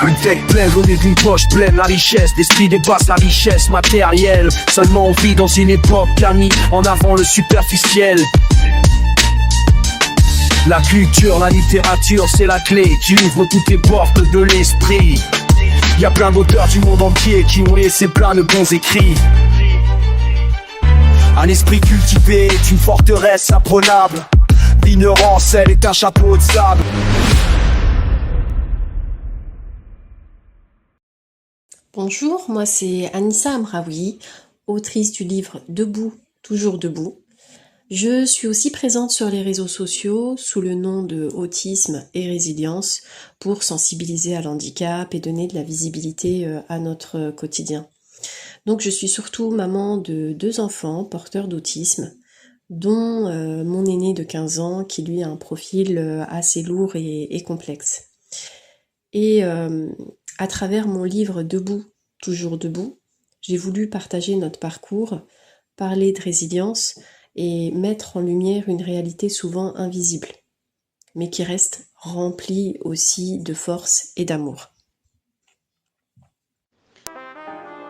Une tête pleine, on est d'une poche pleine, la richesse, l'esprit dépasse la richesse matérielle. Seulement on vit dans une époque qui a mis en avant le superficiel. La culture, la littérature, c'est la clé qui ouvre toutes les portes de l'esprit. Y a plein d'auteurs du monde entier qui ont laissé plein de bons écrits. Un esprit cultivé est une forteresse imprenable. L'ignorance, elle est un chapeau de sable. Bonjour, moi c'est Anissa Amraoui, autrice du livre Debout, toujours debout. Je suis aussi présente sur les réseaux sociaux sous le nom de Autisme et Résilience pour sensibiliser à l'handicap et donner de la visibilité à notre quotidien. Donc je suis surtout maman de 2 enfants porteurs d'autisme, dont mon aîné de 15 ans qui lui a un profil assez lourd et complexe. Et à travers mon livre Debout, toujours debout, j'ai voulu partager notre parcours, parler de résilience et mettre en lumière une réalité souvent invisible, mais qui reste remplie aussi de force et d'amour.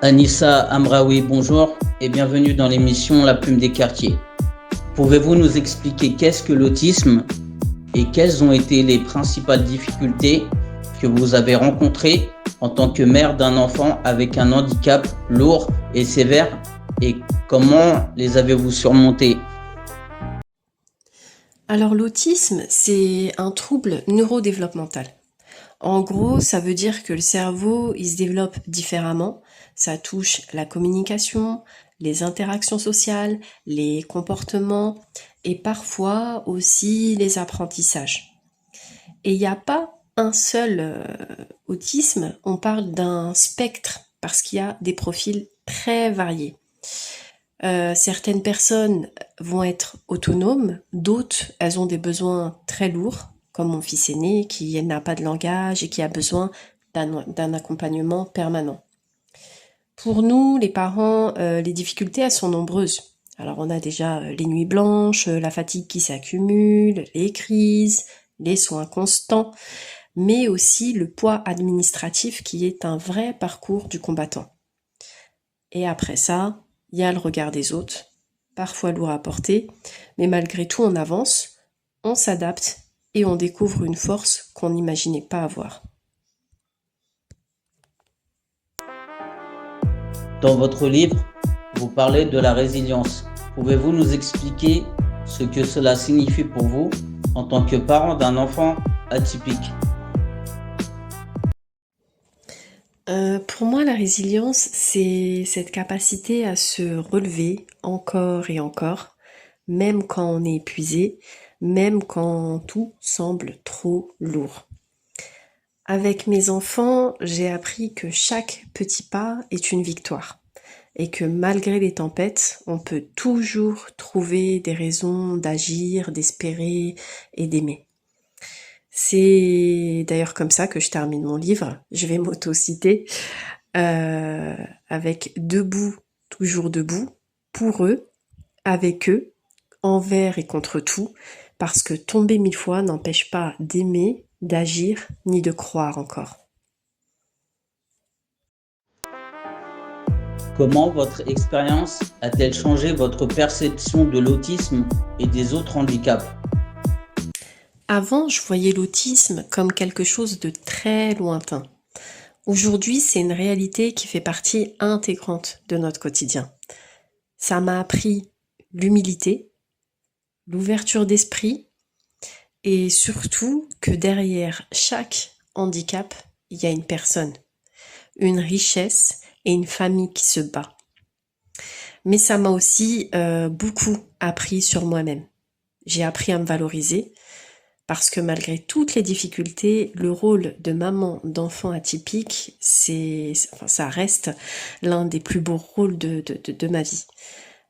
Anissa Amraoui, bonjour et bienvenue dans l'émission La Plume des Quartiers. Pouvez-vous nous expliquer qu'est-ce que l'autisme et quelles ont été les principales difficultés que vous avez rencontrées en tant que mère d'un enfant avec un handicap lourd et sévère et comment les avez-vous surmontées? Alors l'autisme, c'est un trouble neurodéveloppemental. En gros, ça veut dire que le cerveau, il se développe différemment. Ça touche la communication, les interactions sociales, les comportements et parfois aussi les apprentissages. Et il n'y a pas un seul autisme, on parle d'un spectre parce qu'il y a des profils très variés. Certaines personnes vont être autonomes, d'autres, elles ont des besoins très lourds, comme mon fils aîné qui n'a pas de langage et qui a besoin d'un accompagnement permanent. Pour nous, les parents, les difficultés, elles sont nombreuses. Alors on a déjà les nuits blanches, la fatigue qui s'accumule, les crises, les soins constants, mais aussi le poids administratif qui est un vrai parcours du combattant. Et après ça, il y a le regard des autres, parfois lourd à porter, mais malgré tout on avance, on s'adapte et on découvre une force qu'on n'imaginait pas avoir. Dans votre livre, vous parlez de la résilience. Pouvez-vous nous expliquer ce que cela signifie pour vous en tant que parent d'un enfant atypique? Pour moi, la résilience, c'est cette capacité à se relever encore et encore, même quand on est épuisé, même quand tout semble trop lourd. Avec mes enfants, j'ai appris que chaque petit pas est une victoire et que malgré les tempêtes, on peut toujours trouver des raisons d'agir, d'espérer et d'aimer. C'est d'ailleurs comme ça que je termine mon livre, je vais m'auto-citer, avec debout, toujours debout, pour eux, avec eux, envers et contre tout, parce que tomber 1000 fois n'empêche pas d'aimer, d'agir, ni de croire encore. Comment votre expérience a-t-elle changé votre perception de l'autisme et des autres handicaps? Avant, je voyais l'autisme comme quelque chose de très lointain. Aujourd'hui, c'est une réalité qui fait partie intégrante de notre quotidien. Ça m'a appris l'humilité, l'ouverture d'esprit et surtout que derrière chaque handicap, il y a une personne, une richesse et une famille qui se bat. Mais ça m'a aussi beaucoup appris sur moi-même. J'ai appris à me valoriser parce que malgré toutes les difficultés, le rôle de maman d'enfant atypique, ça reste l'un des plus beaux rôles de ma vie.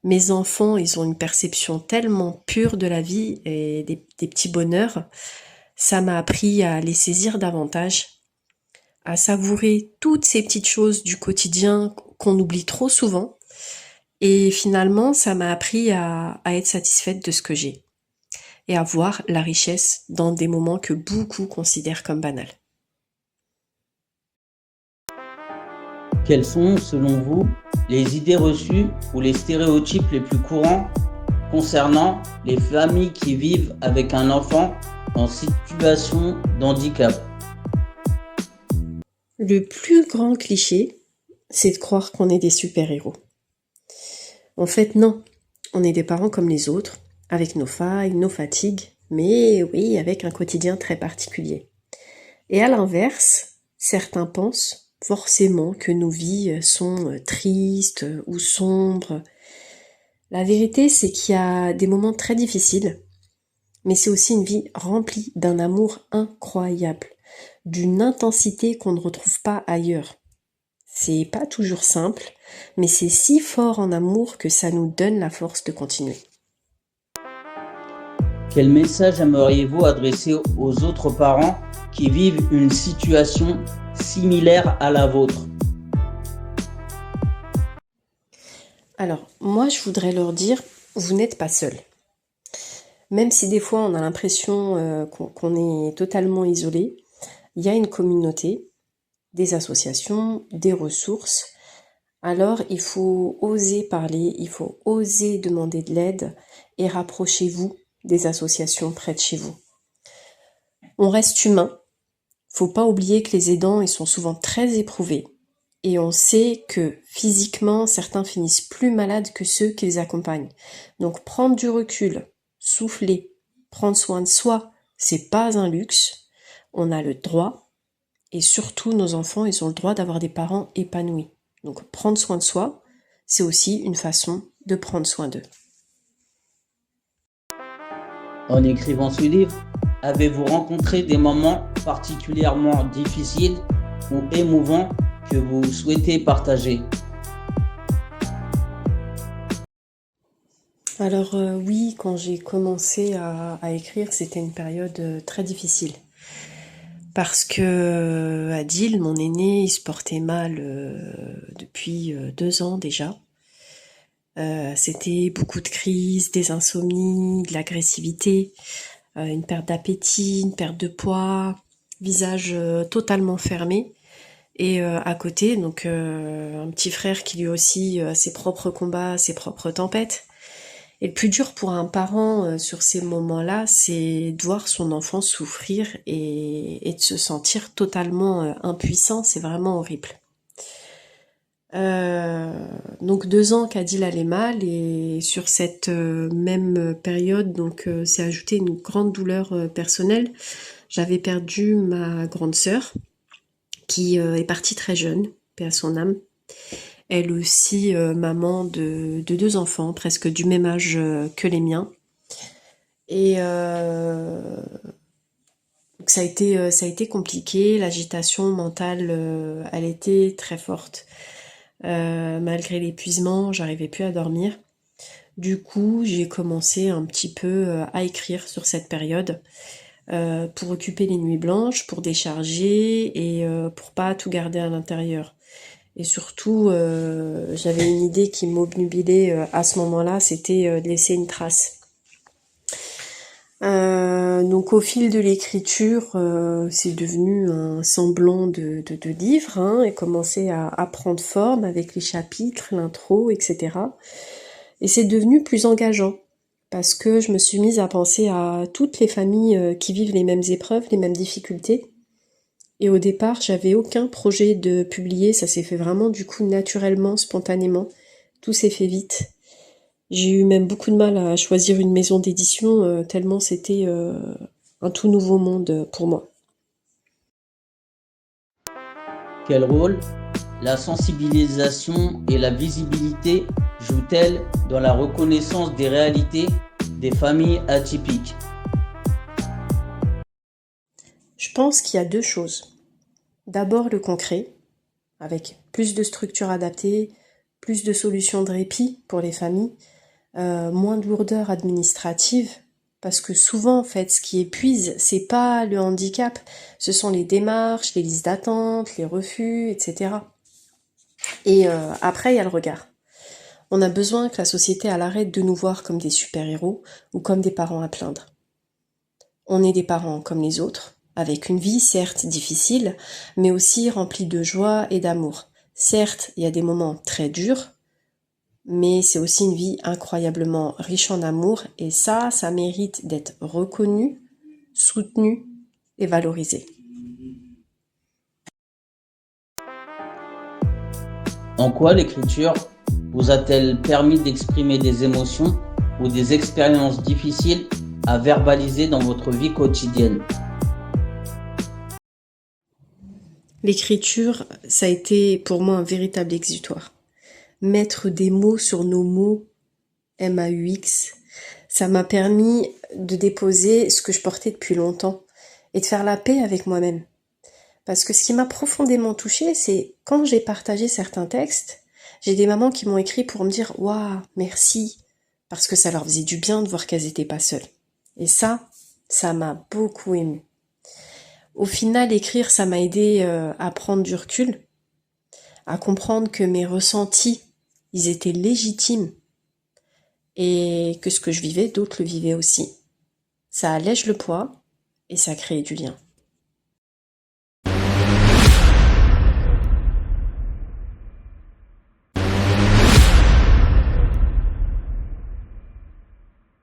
Mes enfants, ils ont une perception tellement pure de la vie et des petits bonheurs. Ça m'a appris à les saisir davantage, à savourer toutes ces petites choses du quotidien qu'on oublie trop souvent. Et finalement, ça m'a appris à être satisfaite de ce que j'ai. et à voir la richesse dans des moments que beaucoup considèrent comme banals. Quelles sont, selon vous, les idées reçues ou les stéréotypes les plus courants concernant les familles qui vivent avec un enfant en situation de handicap? Le plus grand cliché, c'est de croire qu'on est des super-héros. En fait, non. On est des parents comme les autres, avec nos failles, nos fatigues, mais oui, avec un quotidien très particulier. Et à l'inverse, certains pensent forcément que nos vies sont tristes ou sombres. La vérité, c'est qu'il y a des moments très difficiles, mais c'est aussi une vie remplie d'un amour incroyable, d'une intensité qu'on ne retrouve pas ailleurs. C'est pas toujours simple, mais c'est si fort en amour que ça nous donne la force de continuer. Quel message aimeriez-vous adresser aux autres parents qui vivent une situation similaire à la vôtre? Alors, moi, je voudrais leur dire, vous n'êtes pas seuls. Même si des fois on a l'impression qu'on est totalement isolé, il y a une communauté, des associations, des ressources. Alors, il faut oser parler, il faut oser demander de l'aide et rapprochez-vous des associations près de chez vous. On reste humain. Faut pas oublier que les aidants, ils sont souvent très éprouvés. Et on sait que physiquement, certains finissent plus malades que ceux qui les accompagnent. Donc prendre du recul, souffler, prendre soin de soi, c'est pas un luxe. On a le droit, et surtout nos enfants, ils ont le droit d'avoir des parents épanouis. Donc prendre soin de soi, c'est aussi une façon de prendre soin d'eux. En écrivant ce livre, avez-vous rencontré des moments particulièrement difficiles ou émouvants que vous souhaitez partager? Alors oui, quand j'ai commencé à écrire, c'était une période très difficile. Parce que Adil, mon aîné, il se portait mal depuis 2 ans déjà. C'était beaucoup de crises, des insomnies, de l'agressivité, une perte d'appétit, une perte de poids, visage totalement fermé. Et à côté, donc un petit frère qui lui aussi a ses propres combats, ses propres tempêtes. Et le plus dur pour un parent sur ces moments-là, c'est de voir son enfant souffrir et de se sentir totalement impuissant. C'est vraiment horrible. Donc 2 ans qu'Adil allait mal et sur cette même période, donc s'est ajoutée une grande douleur personnelle. J'avais perdu ma grande sœur qui est partie très jeune, paix à son âme. Elle aussi maman de 2 enfants, presque du même âge que les miens. Et donc ça a été compliqué, l'agitation mentale, elle était très forte. Malgré l'épuisement, j'arrivais plus à dormir. Du coup, j'ai commencé un petit peu à écrire sur cette période pour occuper les nuits blanches, pour décharger et pour pas tout garder à l'intérieur. Et surtout, j'avais une idée qui m'obnubilait à ce moment-là, c'était de laisser une trace. Donc au fil de l'écriture, c'est devenu un semblant de livre, hein, et commençait à prendre forme avec les chapitres, l'intro, etc. Et c'est devenu plus engageant, parce que je me suis mise à penser à toutes les familles qui vivent les mêmes épreuves, les mêmes difficultés. Et au départ, j'avais aucun projet de publier, ça s'est fait vraiment du coup naturellement, spontanément. Tout s'est fait vite. J'ai eu même beaucoup de mal à choisir une maison d'édition, tellement c'était un tout nouveau monde pour moi. Quel rôle la sensibilisation et la visibilité jouent-elles dans la reconnaissance des réalités des familles atypiques? Je pense qu'il y a 2 choses. D'abord le concret, avec plus de structures adaptées, plus de solutions de répit pour les familles, moins de lourdeur administrative, parce que souvent en fait ce qui épuise, c'est pas le handicap, ce sont les démarches, les listes d'attente, les refus, etc. Et après il y a le regard. On a besoin que la société elle arrête de nous voir comme des super-héros ou comme des parents à plaindre. On est des parents comme les autres, avec une vie certes difficile, mais aussi remplie de joie et d'amour. Certes, il y a des moments très durs, mais c'est aussi une vie incroyablement riche en amour, et ça mérite d'être reconnu, soutenu et valorisé. En quoi l'écriture vous a-t-elle permis d'exprimer des émotions ou des expériences difficiles à verbaliser dans votre vie quotidienne? L'écriture, ça a été pour moi un véritable exutoire. Mettre des mots sur nos mots, MAUX, ça m'a permis de déposer ce que je portais depuis longtemps et de faire la paix avec moi-même. Parce que ce qui m'a profondément touchée, c'est quand j'ai partagé certains textes, j'ai des mamans qui m'ont écrit pour me dire « Waouh, merci !» parce que ça leur faisait du bien de voir qu'elles n'étaient pas seules. Et ça m'a beaucoup émue. Au final, écrire, ça m'a aidé à prendre du recul, à comprendre que mes ressentis, ils étaient légitimes et que ce que je vivais, d'autres le vivaient aussi. Ça allège le poids et ça crée du lien.